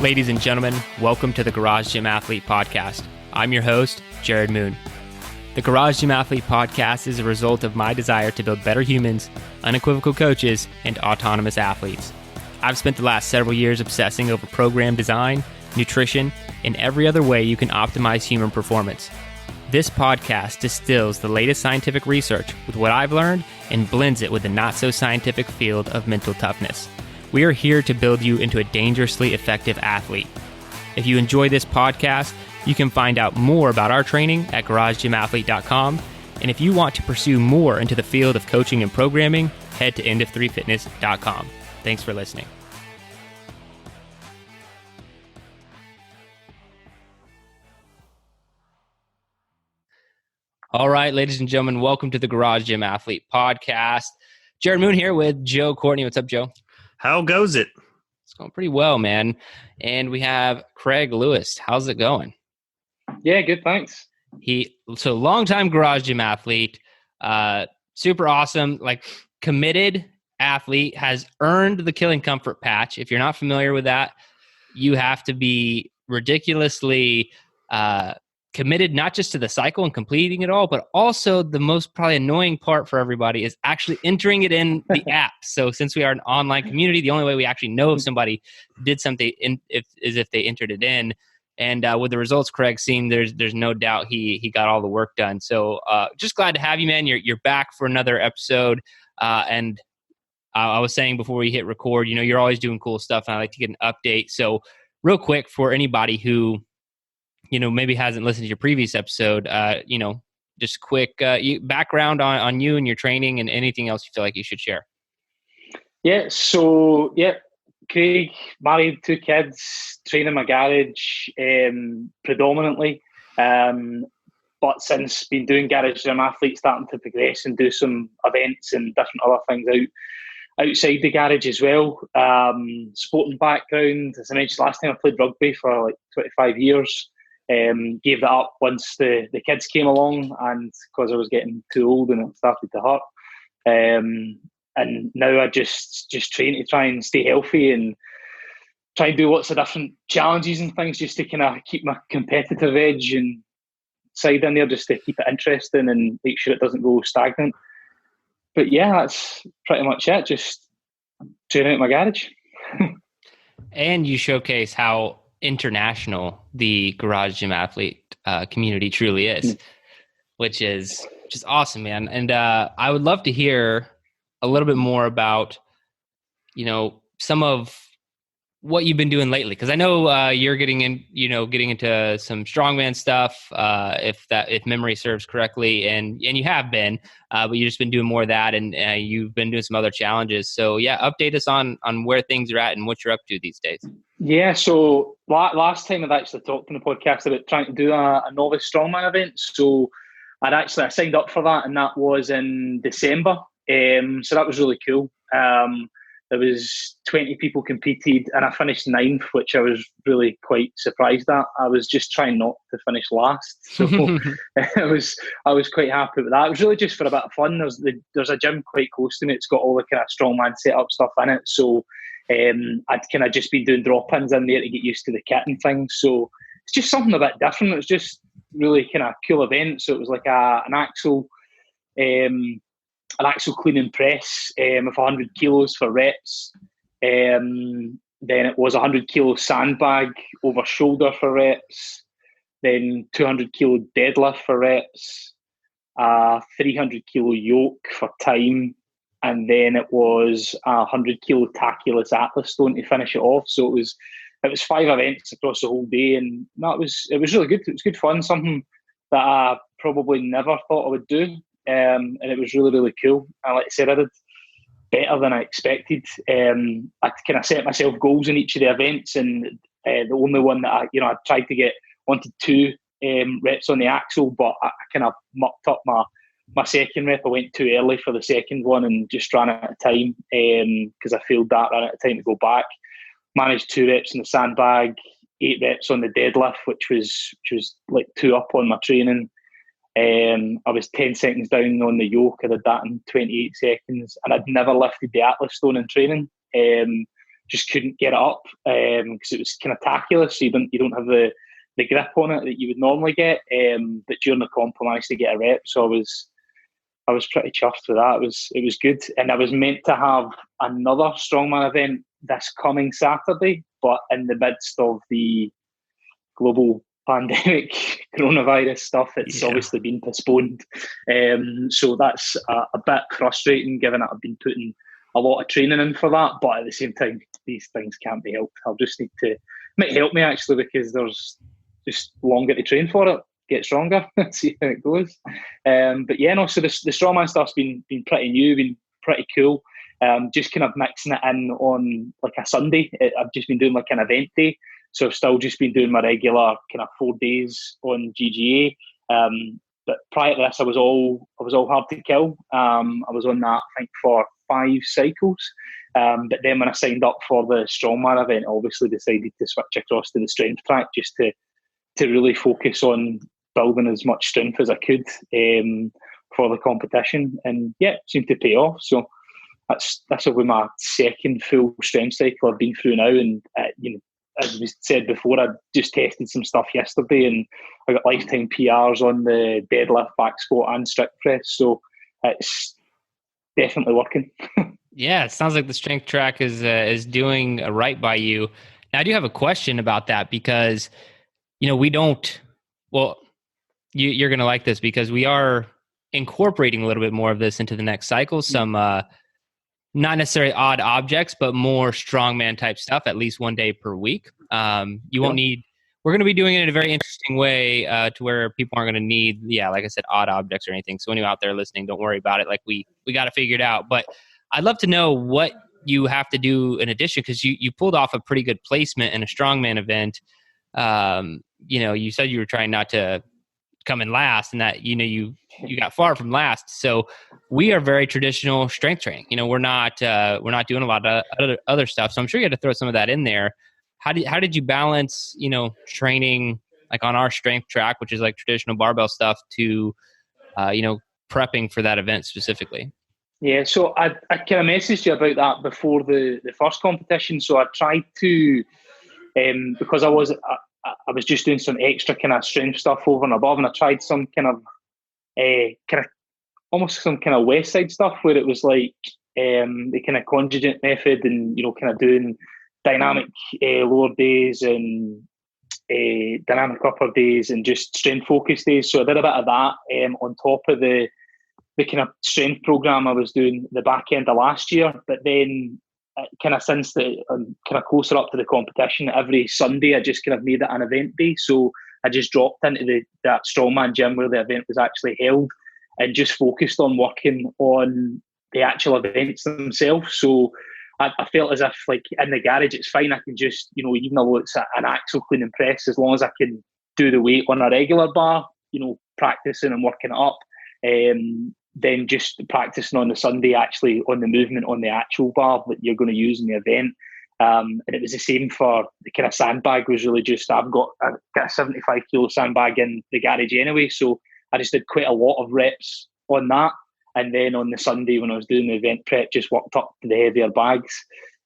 Ladies and gentlemen, welcome to the Garage Gym Athlete Podcast. I'm your host, Jared Moon. The Garage Gym Athlete Podcast is a result of my desire to build better humans, unequivocal coaches, and autonomous athletes. I've spent the last several years obsessing over program design, nutrition, and every other way you can optimize human performance. This podcast distills the latest scientific research with what I've learned and blends it with the not-so-scientific field of mental toughness. We are here to build you into a dangerously effective athlete. If you enjoy this podcast, you can find out more about our training at garagegymathlete.com. And if you want to pursue more into the field of coaching and programming, head to endof3fitness.com. Thanks for listening. All right, ladies and gentlemen, welcome to the Garage Gym Athlete Podcast. Jared Moon here with Joe Courtney. What's up, Joe? How goes it? It's going pretty well, man. And we have Craig Lewis. How's it going? Yeah, good, thanks. So longtime Garage Gym athlete, super awesome, like committed athlete, has earned the Killing Comfort patch. If you're not familiar with that, you have to be ridiculously committed, not just to the cycle and completing it all, but also the most probably annoying part for everybody is actually entering it in the app. So since we are an online community, the only way we actually know if somebody did something is if they entered it in. And with the results Craig seen, there's no doubt he got all the work done. So just glad to have you, man. You're back for another episode. And I was saying before we hit record, you know, you're always doing cool stuff, and I like to get an update. So real quick, for anybody who, you know, maybe hasn't listened to your previous episode, you know, just quick background on you and your training and anything else you feel like you should share. Yeah, Craig, married, 2 kids, train in my garage predominantly, but since been doing garage gym athlete, starting to progress and do some events and different other things outside the garage as well. Sporting background, as I mentioned last time, I played rugby for like 25 years. Gave that up once the kids came along, and because I was getting too old and it started to hurt. And now I just train to try and stay healthy and try and do lots of different challenges and things just to kind of keep my competitive edge and side in there, just to keep it interesting and make sure it doesn't go stagnant. But yeah, that's pretty much it. Just training at my garage. And you showcase how international the Garage Gym Athlete community truly is, which is awesome, man. And I would love to hear a little bit more about, you know, some of what you've been doing lately, because I know you're getting into some Strongman stuff, if memory serves correctly, and you have been, but you've just been doing more of that, and you've been doing some other challenges. So yeah, update us on where things are at and what you're up to these days. Yeah, so last time I'd actually talked on the podcast about trying to do a novice Strongman event. So I signed up for that, and that was in December. So that was really cool. There was 20 people competed, and I finished 9th, which I was really quite surprised at. I was just trying not to finish last, so I was quite happy with that. It was really just for a bit of fun. There's a gym quite close to me. It's got all the kind of strongman setup stuff in it, so I'd kind of just been doing drop-ins in there to get used to the kit and things. So it's just something a bit different. It was just really kind of cool event. So it was like an axle clean and press of 100 kilos for reps. Then it was 100 kilo sandbag over shoulder for reps. Then 200 kilo deadlift for reps. 300 kilo yoke for time. And then it was 100 kilo tackless atlas stone to finish it off. So it was 5 events across the whole day, and it was really good. It was good fun. Something that I probably never thought I would do. And it was really, really cool. And like I said, I did better than I expected. I kind of set myself goals in each of the events, and the only one that I tried to wanted 2 reps on the axle, but I kind of mucked up my second rep. I went too early for the second one and just ran out of time because I failed that, ran out of time to go back. Managed 2 reps in the sandbag, 8 reps on the deadlift, which was like 2 up on my training. I was 10 seconds down on the yoke. I did that in 28 seconds, and I'd never lifted the atlas stone in training. just couldn't get it up because it was kind of tacular, so you don't have the grip on it that you would normally get. But during the comp, I managed to get a rep, so I was pretty chuffed with that. It was good, and I was meant to have another strongman event this coming Saturday, but in the midst of the global pandemic coronavirus stuff, it's obviously been postponed. So that's a bit frustrating, given that I've been putting a lot of training in for that. But at the same time, these things can't be helped. I'll just need to, might help me actually, because there's just longer to train for it, get stronger, see how it goes. But yeah, no, so the strongman stuff's been pretty new, been pretty cool. Just kind of mixing it in on like a Sunday. I've just been doing like an event day. So I've still just been doing my regular kind of 4 days on GGA. But prior to this, I was all hard to kill. I was on that, I think, for 5 cycles. But then when I signed up for the Strongman event, I obviously decided to switch across to the strength track just to really focus on building as much strength as I could for the competition. And yeah, it seemed to pay off. So that's over my second full strength cycle I've been through now. And as we said before, I just tested some stuff yesterday, and I got lifetime PRs on the deadlift, back squat, and strict press. So it's definitely working. Yeah, it sounds like the strength track is doing right by you. Now, I do have a question about that, because we don't. Well, you're going to like this, because we are incorporating a little bit more of this into the next cycle. Some not necessarily odd objects, but more strongman type stuff, at least 1 day per week. You won't need, we're going to be doing it in a very interesting way to where people aren't going to need, like I said, odd objects or anything. So anyone out there listening, don't worry about it. Like we got to figure it out. But I'd love to know what you have to do in addition, because you pulled off a pretty good placement in a strongman event. You said you were trying not to come in last, and that you got far from last. So we are very traditional strength training. We're not doing a lot of other stuff. So I'm sure you had to throw some of that in there. How did you balance training like on our strength track, which is like traditional barbell stuff, to prepping for that event specifically? Yeah, so I kind of messaged you about that before the first competition. So I tried to, because I was just doing some extra kind of strength stuff over and above, and I tried some kind of almost some kind of West Side stuff, where it was like the kind of conjugate method, and kind of doing dynamic lower days and dynamic upper days, and just strength focus days. So I did a bit of that on top of the kind of strength program I was doing the back end of last year. But then kind of since kind of closer up to the competition, every Sunday I just kind of made it an event day. So I just dropped into that strongman gym where the event was actually held, and just focused on working on the actual events themselves. So I felt as if, like, in the garage, it's fine. I can just, even though it's an axle clean and press, as long as I can do the weight on a regular bar, practicing and working it up, then just practicing on the Sunday, actually on the movement on the actual bar that you're going to use in the event. And it was the same for the kind of sandbag. Was really just, I've got a 75 kilo sandbag in the garage anyway, so I just did quite a lot of reps on that. And then on the Sunday, when I was doing the event prep, just worked up to the heavier bags.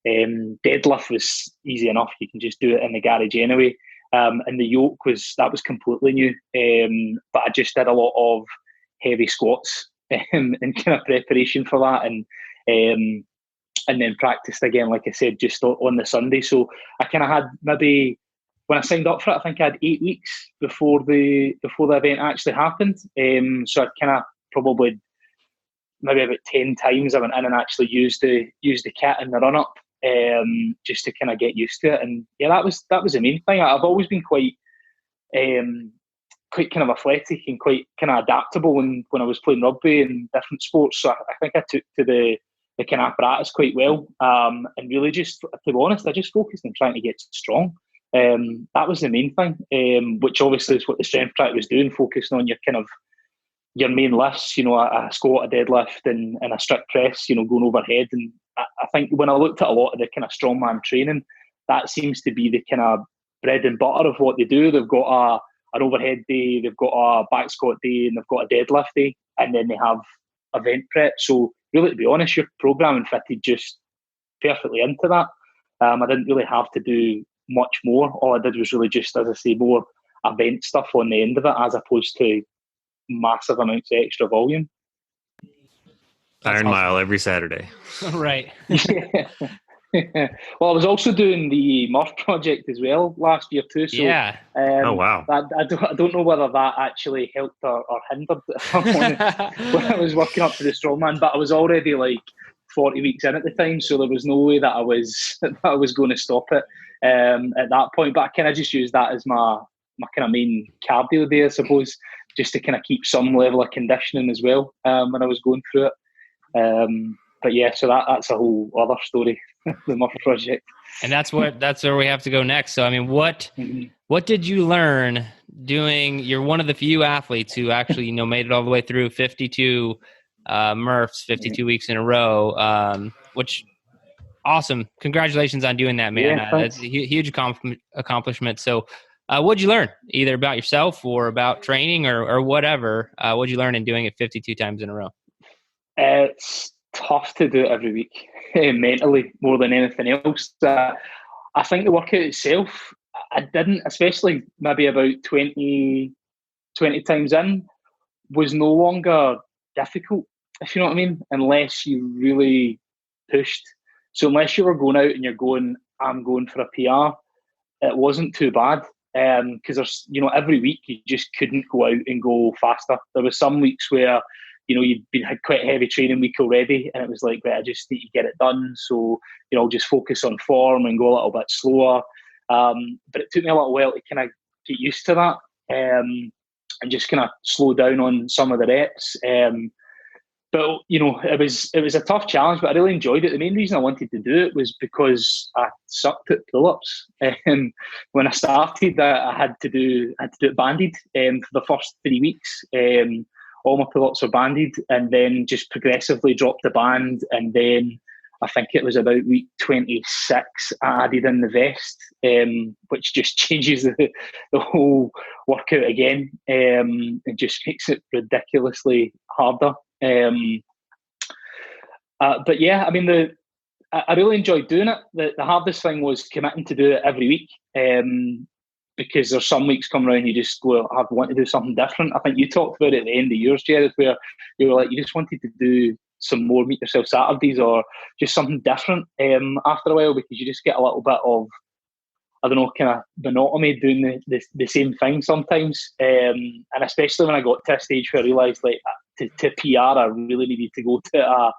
Deadlift was easy enough. You can just do it in the garage anyway. And the yoke was completely new. But I just did a lot of heavy squats in kind of preparation for that. And then practiced again, like I said, just on the Sunday. So I kind of had, maybe when I signed up for it, I think I had 8 weeks before the event actually happened. So I'd kind of probably maybe about 10 times I went in and actually used the kit in the run up, just to kind of get used to it. And yeah, that was the main thing. I've always been quite kind of athletic and quite kind of adaptable when I was playing rugby and different sports. So I think I took to the kind of apparatus quite well, and really just, to be honest, I just focused on trying to get strong. That was the main thing, which obviously is what the strength track was doing, focusing on your kind of your main lifts, a squat, a deadlift, and a strict press, going overhead. And I think when I looked at a lot of the kind of strongman training, that seems to be the kind of bread and butter of what they do. They've got an overhead day, they've got a back squat day, and they've got a deadlift day, and then they have event prep. So really, to be honest, your programming fitted just perfectly into that. I didn't really have to do much more. All I did was really just, as I say, more event stuff on the end of it, as opposed to massive amounts of extra volume. Iron Mile every Saturday. Right. Yeah. Well, I was also doing the Murph project as well last year too. So, yeah. Oh, wow. I don't know whether that actually helped or hindered, if I'm honest, when I was working up to the Strongman. But I was already like 40 weeks in at the time, so there was no way that I was going to stop it at that point. But I kind of just used that as my kind of main cardio day, I suppose, just to kind of keep some level of conditioning as well when I was going through it. But yeah, so that's a whole other story, the Murph project. And that's where we have to go next. So, I mean, what did you learn doing? You're one of the few athletes who actually, made it all the way through 52 Murphs, 52 weeks in a row, which awesome. Congratulations on doing that, man. Yeah, that's a huge accomplishment. So, what'd you learn either about yourself or about training or whatever? What'd you learn in doing it 52 times in a row? It's tough to do it every week, mentally, more than anything else. I think the workout itself, I didn't, especially maybe about 20 times in, was no longer difficult, if you know what I mean, unless you really pushed. So unless you were going out and you're going, I'm going for a PR, it wasn't too bad. Because there's, every week you just couldn't go out and go faster. There was some weeks where you'd had quite a heavy training week already, and it was like, right, I just need to get it done. So, just focus on form and go a little bit slower. But it took me a little while to kind of get used to that and just kind of slow down on some of the reps. But it was a tough challenge, but I really enjoyed it. The main reason I wanted to do it was because I sucked at pull-ups. When I started, I had to do it banded for the first 3 weeks. All my pull-ups were banded, and then just progressively dropped the band. And then I think it was about week 26, I added in the vest, which just changes the whole workout again. It just makes it ridiculously harder. But yeah, I mean, I really enjoyed doing it. The hardest thing was committing to do it every week. Because there's some weeks come around, you just go, I want to do something different. I think you talked about it at the end of yours, Jared, where you were like, you just wanted to do some more Meet Yourself Saturdays or just something different after a while, because you just get a little bit of, I don't know, kind of monotony doing the same thing sometimes. And especially when I got to a stage where I realised, like, to PR, I really needed to go to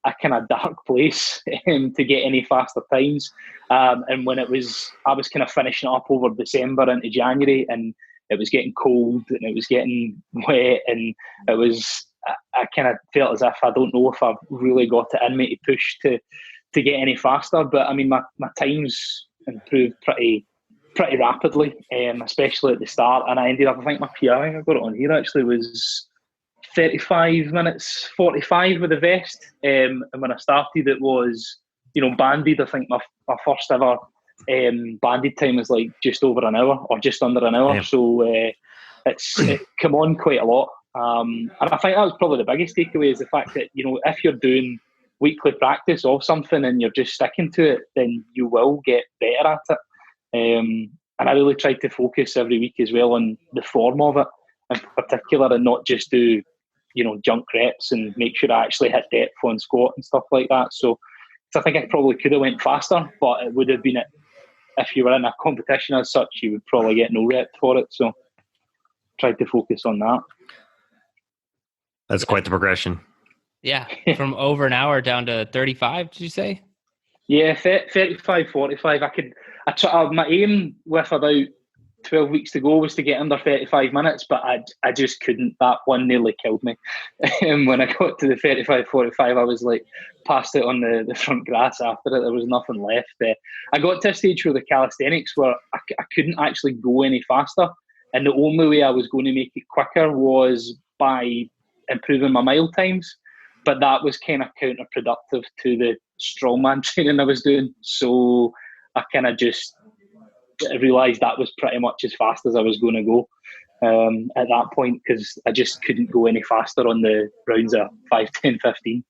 a kind of dark place to get any faster times. And when I was kind of finishing up over December into January, and it was getting cold and it was getting wet, and it was, I kind of felt as if I don't know if I've really got it in me to push to get any faster. But I mean, my times improved pretty rapidly, especially at the start. And I ended up, I think my PR, I got it on here actually, was 35 minutes 45 with the vest, and when I started it was banded. I think my first ever banded time was like just over an hour or just under an hour. Damn. So it come on quite a lot, and I think that was probably the biggest takeaway, is the fact that if you're doing weekly practice of something and you're just sticking to it, then you will get better at it. And I really tried to focus every week as well on the form of it in particular, and not just do junk reps, and make sure I actually hit depth on squat and stuff like that. So I think I probably could have went faster, but it would have been, if you were in a competition as such, you would probably get no rep for it. So tried to focus on that. That's quite the progression. Yeah, from over an hour down to 35, did you say? Yeah, 35, 45. My aim with about 12 weeks to go was to get under 35 minutes, but I just couldn't. That one nearly killed me. When I got to the 35, 45, I was like passed out on the front grass after it. There was nothing left. I got to a stage where the calisthenics where I couldn't actually go any faster, and the only way I was going to make it quicker was by improving my mile times, but that was kind of counterproductive to the strongman training I was doing. So I kind of just realised that was pretty much as fast as I was going to go at that point, because I just couldn't go any faster on the rounds of 5, 10, 15.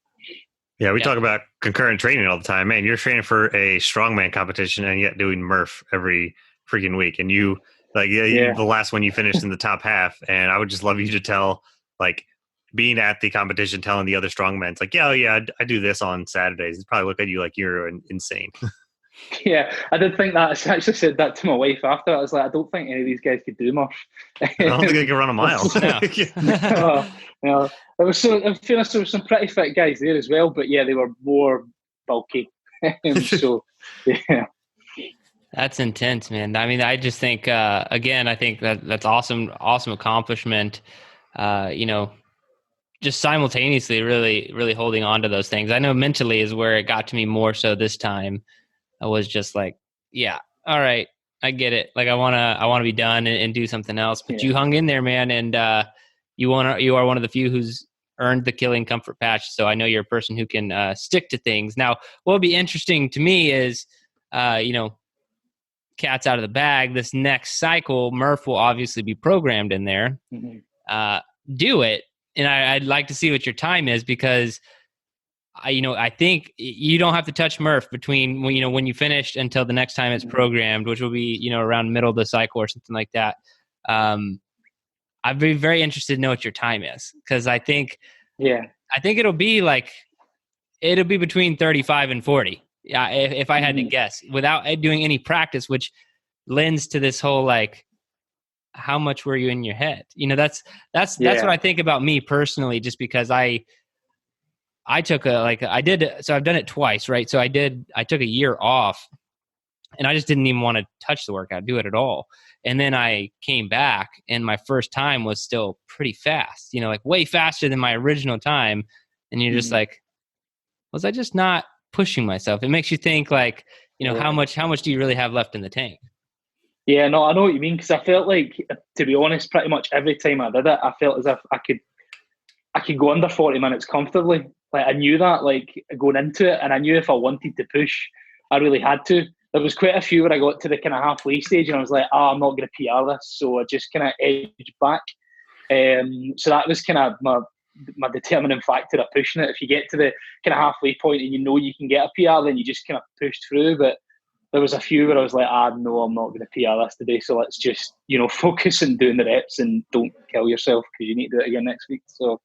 Yeah, we talk about concurrent training all the time. Man, you're training for a strongman competition and yet doing Murph every freaking week. And you, like, the last one you finished in the top half. And I would just love you to tell, like, being at the competition, telling the other strongmen, it's like, yeah, I do this on Saturdays. They probably look at you like you're insane. Yeah, I did think that. I actually said that to my wife after. I was like, I don't think any of these guys could do much. I don't think they can run a mile. There was in fairness, there were some pretty fit guys there as well, but yeah, they were more bulky. So yeah, that's intense, man. I mean, I just think again, I think that's awesome accomplishment. Just simultaneously, really holding on to those things. I know mentally is where it got to me more so this time. I was just like, yeah, all right, I get it. Like I wanna be done and do something else. But you hung in there, man, and you are one of the few who's earned the Killing Comfort patch. So I know you're a person who can stick to things. Now, what would be interesting to me is, cat's out of the bag. This next cycle, Murph will obviously be programmed in there. Mm-hmm. Do it, and I'd like to see what your time is because. I think you don't have to touch Murph between when you finished until the next time it's programmed, which will be around middle of the cycle or something like that. I'd be very interested to know what your time is because I think it'll be between 35 and 40. Yeah, if I had to guess, without doing any practice, which lends to this whole like, how much were you in your head? That's what I think about me personally, just because I took so I've done it twice, right? So I took a year off and I just didn't even want to touch the workout, do it at all. And then I came back and my first time was still pretty fast, like way faster than my original time. And you're just like, was I just not pushing myself? It makes you think like, how much do you really have left in the tank? Yeah, no, I know what you mean. Cause I felt like, to be honest, pretty much every time I did it, I felt as if I could go under 40 minutes comfortably. Like I knew that, like going into it, and I knew if I wanted to push, I really had to. There was quite a few where I got to the kind of halfway stage, and I was like, I'm not going to PR this, so I just kind of edged back. So that was kind of my determining factor of pushing it. If you get to the kind of halfway point and you can get a PR, then you just kind of push through. But there was a few where I was like, no, I'm not going to PR this today. So let's just focus on doing the reps and don't kill yourself because you need to do it again next week. So.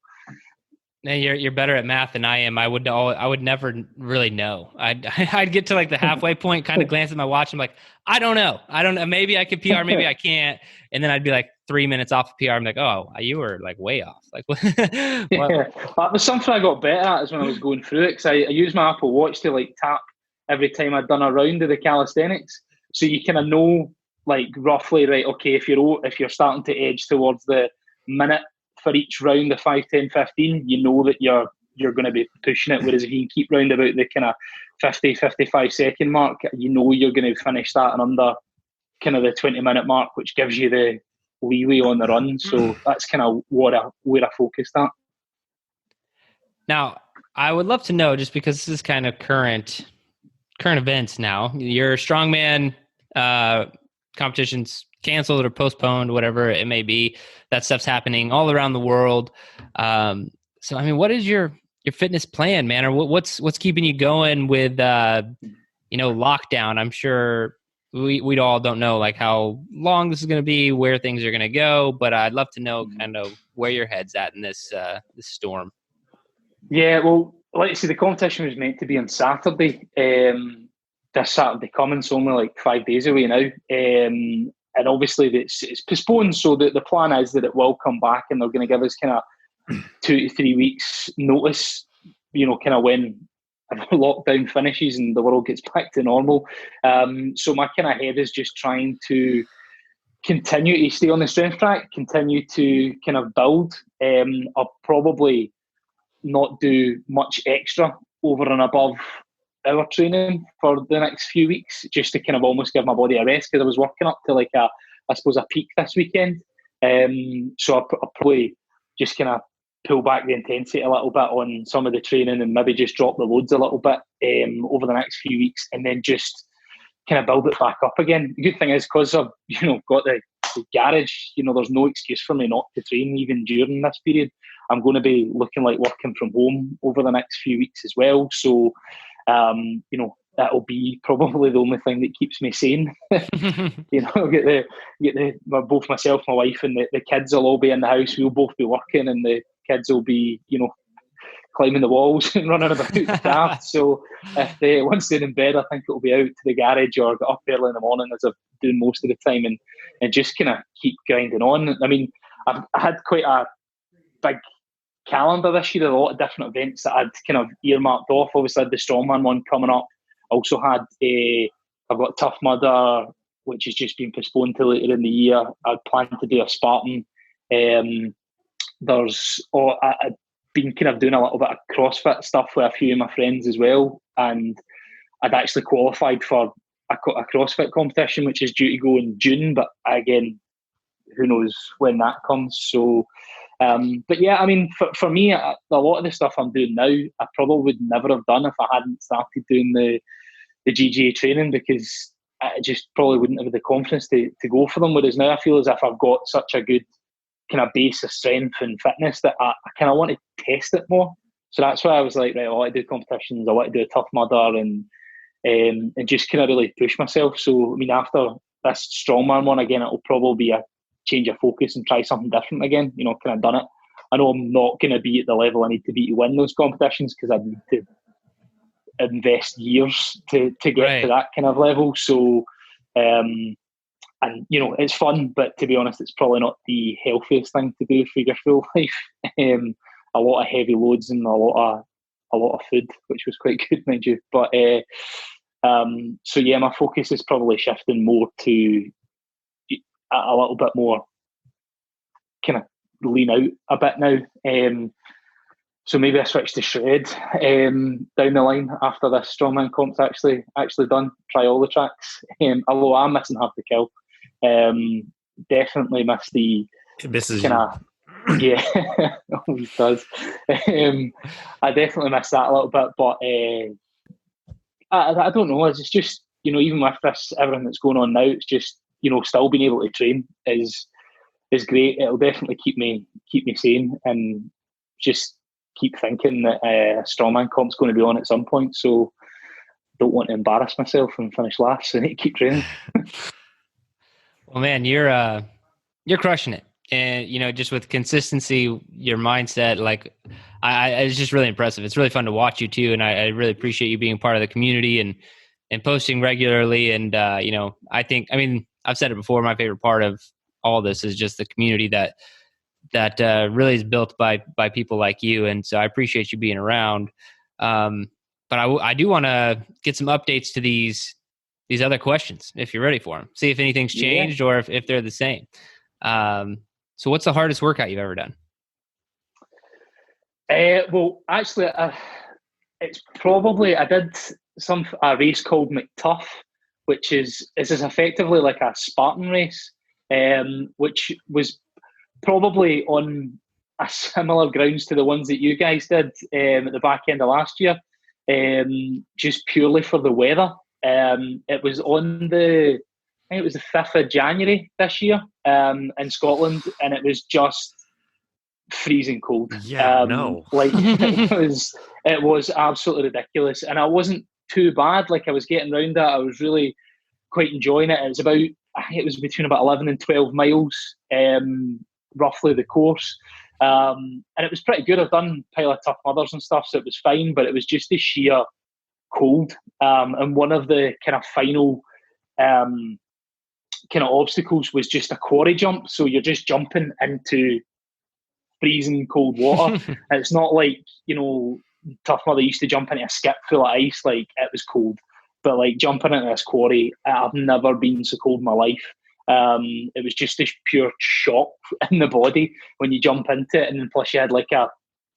You're better at math than I am. I would never really know. I'd get to like the halfway point, kind of glance at my watch. And I'm like, I don't know. Maybe I could PR, maybe I can't. And then I'd be like 3 minutes off of PR. I'm like, oh, you were like way off. Like, yeah. That was something I got better at is when I was going through it because I used my Apple Watch to like tap every time I'd done a round of the calisthenics. So you kind of know like roughly, right? Okay, if you're starting to edge towards the minute for each round, the 5, 10, 15, you know that you're going to be pushing it. Whereas if you keep round about the kind of 50, 55 second mark, you're going to finish that and under kind of the 20-minute mark, which gives you the leeway on the run. So that's kind of where I focused at. Now, I would love to know, just because this is kind of current events now, your strongman competitions canceled or postponed, whatever it may be. That stuff's happening all around the world. So, I mean, what is your fitness plan, man? Or what's keeping you going with, lockdown? I'm sure we all don't know like how long this is going to be, where things are going to go, but I'd love to know kind of where your head's at in this storm. Yeah, well, let's see, the competition was meant to be on Saturday. This Saturday coming, so only like 5 days away now. And obviously it's postponed, so the plan is that it will come back and they're going to give us kind of 2 to 3 weeks notice, kind of when lockdown finishes and the world gets back to normal. So my kind of head is just trying to continue to stay on the strength track, continue to kind of build. I'll probably not do much extra over and above our training for the next few weeks, just to kind of almost give my body a rest, because I was working up to like a peak this weekend. So I'll probably just kind of pull back the intensity a little bit on some of the training and maybe just drop the loads a little bit over the next few weeks, and then just kind of build it back up again. The good thing is, because I've got the garage, there's no excuse for me not to train even during this period. I'm going to be looking like working from home over the next few weeks as well. So, that'll be probably the only thing that keeps me sane. Both myself, my wife, and the kids will all be in the house. We'll both be working, and the kids will be, climbing the walls and running about the craft. So once they're in bed, I think it'll be out to the garage or get up early in the morning, as I'm doing most of the time, and just kind of keep grinding on. I mean, I had quite a big calendar this year, a lot of different events that I'd kind of earmarked off. Obviously, I had the Strongman one coming up. Also had I've got Tough Mudder, which has just been postponed to later in the year. I planned to do a Spartan. I've been kind of doing a little bit of CrossFit stuff with a few of my friends as well, and I'd actually qualified for a CrossFit competition, which is due to go in June, but again, who knows when that comes. So, but yeah, I mean, for me, a lot of the stuff I'm doing now, I probably would never have done if I hadn't started doing the GGA training, because I just probably wouldn't have the confidence to go for them. Whereas now I feel as if I've got such a good kind of base of strength and fitness that I kind of want to test it more. So that's why I was like, right, I want to do competitions, I want to do a Tough Mudder, and just kind of really push myself. So, I mean, after this Strongman one, again, it'll probably be a change of focus and try something different again. Kind of done it. I know I'm not going to be at the level I need to be to win those competitions, because I need to invest years to get to that kind of level. So, and it's fun, but to be honest, it's probably not the healthiest thing to do for your full life. A lot of heavy loads and a lot of food, which was quite good, mind you. But so yeah, my focus is probably shifting more to a little bit more kind of lean out a bit now. So maybe I switch to shred down the line after this Strongman comp's actually done. Try all the tracks. Although I'm missing Half the Kill. Definitely miss the kind of yeah, always does. I definitely miss that a little bit, but I don't know. It's just even with this everything that's going on now, it's just still being able to train is great. It'll definitely keep me sane, and just keep thinking that Strongman comp's going to be on at some point. So don't want to embarrass myself and finish last. So I need to keep training. Well, man, you're crushing it, and just with consistency, your mindset, like it's just really impressive. It's really fun to watch you too, and I really appreciate you being part of the community and posting regularly. And I think, I've said it before, my favorite part of all this is just the community that really is built by people like you, and so I appreciate you being around. But I do want to get some updates to these other questions, if you're ready for them. See if anything's changed or if they're the same. So what's the hardest workout you've ever done? Well, actually, it's probably, I did a race called McTuff, which is effectively like a Spartan race, which was probably on a similar grounds to the ones that you guys did at the back end of last year, just purely for the weather. It was on I think it was the 5th of January this year in Scotland, and it was just freezing cold. Like it was absolutely ridiculous, and I wasn't too bad. Like I was getting around it. I was really quite enjoying it. It was between about 11 and 12 miles, roughly the course. And it was pretty good. I've done a pile of Tough Mudders and stuff, so it was fine, but it was just the sheer cold. And one of the kind of final kind of obstacles was just a quarry jump. So you're just jumping into freezing cold water. And it's not like, Tough Mudder used to jump into a skip full of ice, like it was cold. But like jumping into this quarry, I've never been so cold in my life. It was just this pure shock in the body when you jump into it, and then plus you had like a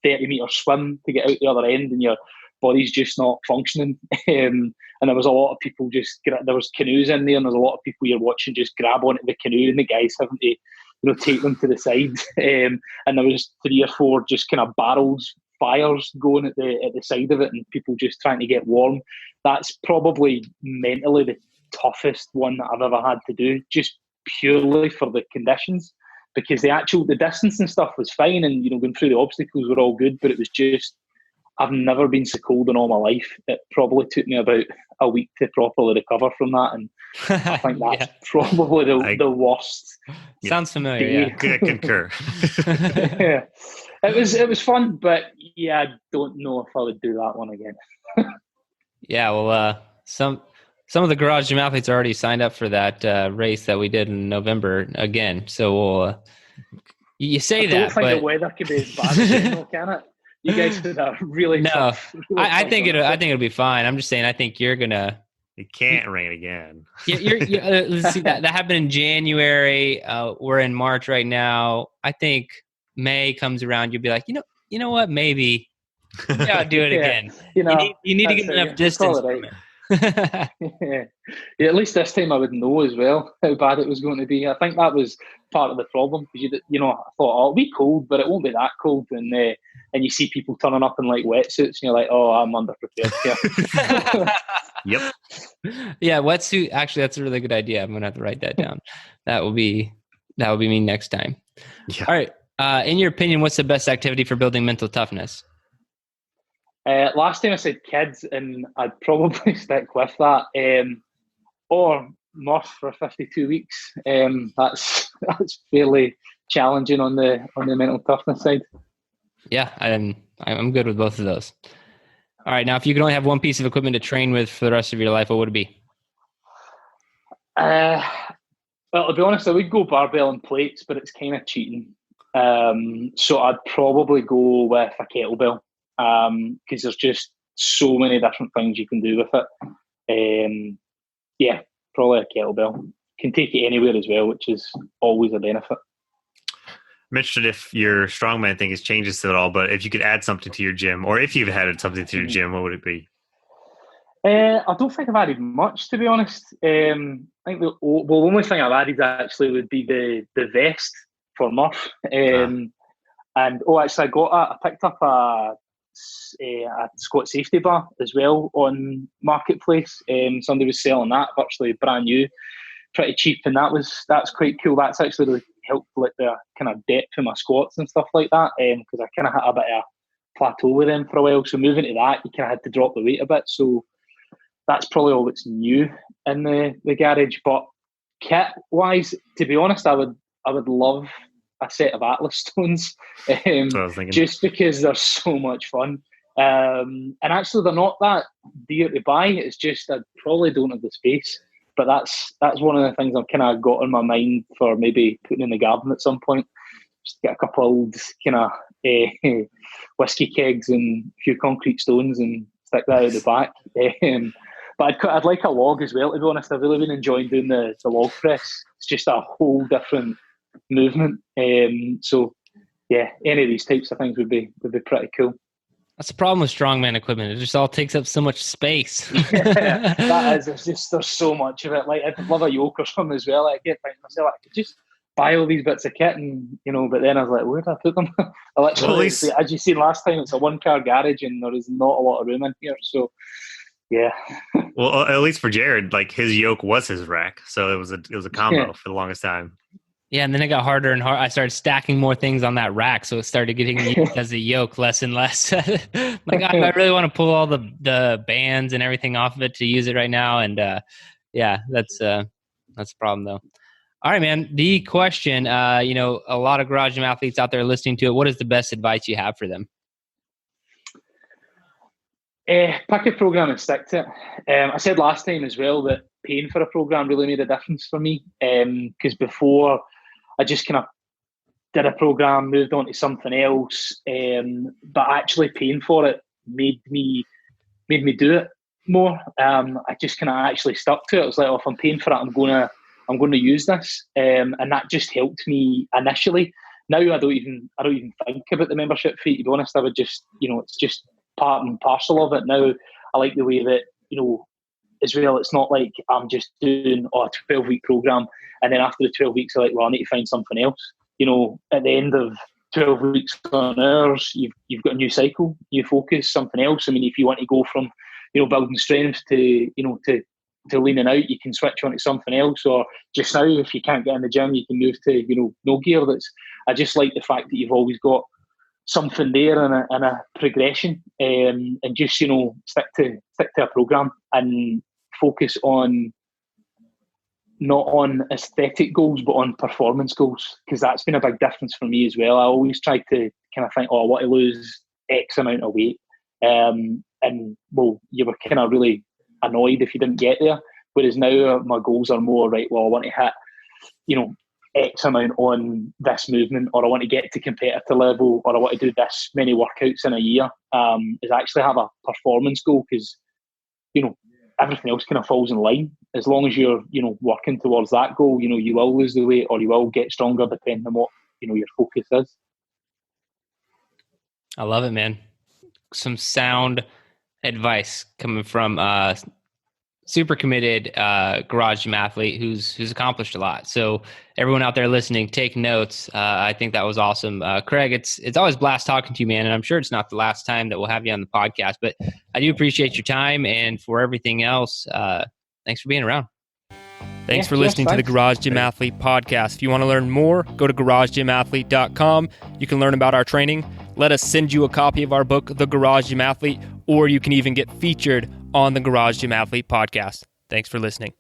30-meter swim to get out the other end, and your body's just not functioning. And there was a lot of people there was canoes in there, and there's a lot of people you're watching just grab onto the canoe, and the guys having to take them to the side. And there was 3 or 4 just kind of fires going at the side of it, and people just trying to get warm. That's probably mentally the toughest one that I've ever had to do, just purely for the conditions. because the distance and stuff was fine, and going through the obstacles were all good, but it was just, I've never been so cold in all my life. It probably took me about a week to properly recover from that, and I think that's probably the worst. Sounds familiar. Yeah, I concur. Yeah. It was fun, but I don't know if I would do that one again. Yeah, well, some of the Garage Gym athletes already signed up for that race that we did in November again. So we'll, you say that, I don't think the weather could be as bad as general, can it? You guys did a really tough. I think it'll be fine. I'm just saying, I think you're gonna. It can't rain again. Let's see, that happened in January. We're in March right now. I think May comes around, you'll be like, you know what? Maybe I'll do it again. You need to get enough distance from it. At least this time I would know as well how bad it was going to be. I think that was part of the problem, because I thought, it'll be cold, but it won't be that cold. And you see people turning up in like wetsuits, and you're like, oh, I'm underprepared here. Yep. Yeah, wetsuit. Actually, that's a really good idea. I'm gonna have to write that down. That will be me next time. Yeah. All right. In your opinion, what's the best activity for building mental toughness? Last time I said kids, and I'd probably stick with that. Or Murph for 52 weeks. That's fairly challenging on the mental toughness side. Yeah, I'm good with both of those. All right, now if you could only have one piece of equipment to train with for the rest of your life, what would it be? Well, to be honest, I would go barbell and plates, but it's kind of cheating. So I'd probably go with a kettlebell, because there's just so many different things you can do with it. Probably a kettlebell. Can take it anywhere as well, which is always a benefit. I'm interested if your strongman thing has changed at all, but if you could add something to your gym, or if you've added something to your gym, what would it be? I don't think I've added much, to be honest. I think the only thing I've added actually would be the vest for Murph. And actually, I picked up a squat safety bar as well on Marketplace. Somebody was selling that virtually brand new, pretty cheap, and that's quite cool. That's actually really helped with the kind of depth in my squats and stuff like that, because I kind of hit a bit of a plateau with them for a while. So moving to that, you kind of had to drop the weight a bit. So that's probably all that's new in the garage. But kit wise, to be honest, I would love a set of Atlas stones, just because they're so much fun. And actually, they're not that dear to buy. It's just I probably don't have the space. But that's one of the things I've kind of got in my mind for maybe putting in the garden at some point. Just get a couple of old kind of whiskey kegs and a few concrete stones and stick that out the back. But I'd like a log as well, to be honest. I've really been enjoying doing the log press. It's just a whole different movement. So yeah, any of these types of things would be pretty cool. That's the problem with strongman equipment. It just all takes up so much space. Yeah, that is. There's so much of it. Like, I'd love a yoke or something as well. I get thinking myself, I could just buy all these bits of kit, and but then I was like, where did I put them? I literally, as you seen last time, it's a 1-car garage, and there is not a lot of room in here. So, yeah. Well, at least for Jared, like his yoke was his rack, so it was a combo for the longest time. Yeah, and then it got harder and harder. I started stacking more things on that rack, so it started getting used as a yoke less and less. Like, I really want to pull all the bands and everything off of it to use it right now, and that's the problem though. All right, man. The question, a lot of garage gym athletes out there listening to it. What is the best advice you have for them? Pick a program and stick to it. I said last time as well that paying for a program really made a difference for me, because before I just kind of did a program, moved on to something else, but actually paying for it made me do it more. I just kind of actually stuck to it. I was like, if I'm paying for it, I'm going to use this, and that just helped me initially. Now I don't even think about the membership fee. To be honest, I would just it's just part and parcel of it. Now I like the way that as well, it's not like I'm just doing a 12-week program, and then after the 12 weeks I'm like, well, I need to find something else. At the end of 12 weeks on hours, you've got a new cycle, new focus, something else. I mean, if you want to go from building strength to to leaning out, you can switch on to something else. Or just now, if you can't get in the gym, you can move to, no gear. I just like the fact that you've always got something there and a progression, and just, stick to a program and focus on, not on aesthetic goals, but on performance goals, because that's been a big difference for me as well. I always try to kind of think, I want to lose X amount of weight. And well, you were kind of really annoyed if you didn't get there. Whereas now my goals are more, right, well, I want to hit, X amount on this movement, or I want to get to competitor level, or I want to do this many workouts in a year. Is actually have a performance goal, because, everything else kind of falls in line. As long as you're, working towards that goal, you will lose the weight or you will get stronger depending on what, your focus is. I love it, man. Some sound advice coming from super committed garage gym athlete who's accomplished a lot. So everyone out there listening, take notes. I think that was awesome. Craig, it's always a blast talking to you, man. And I'm sure it's not the last time that we'll have you on the podcast, but I do appreciate your time, and for everything else, thanks for being around. Thanks for listening to the Garage Gym Athlete podcast. If you want to learn more, go to garagegymathlete.com. You can learn about our training. Let us send you a copy of our book, The Garage Gym Athlete, or you can even get featured on the Garage Gym Athlete podcast. Thanks for listening.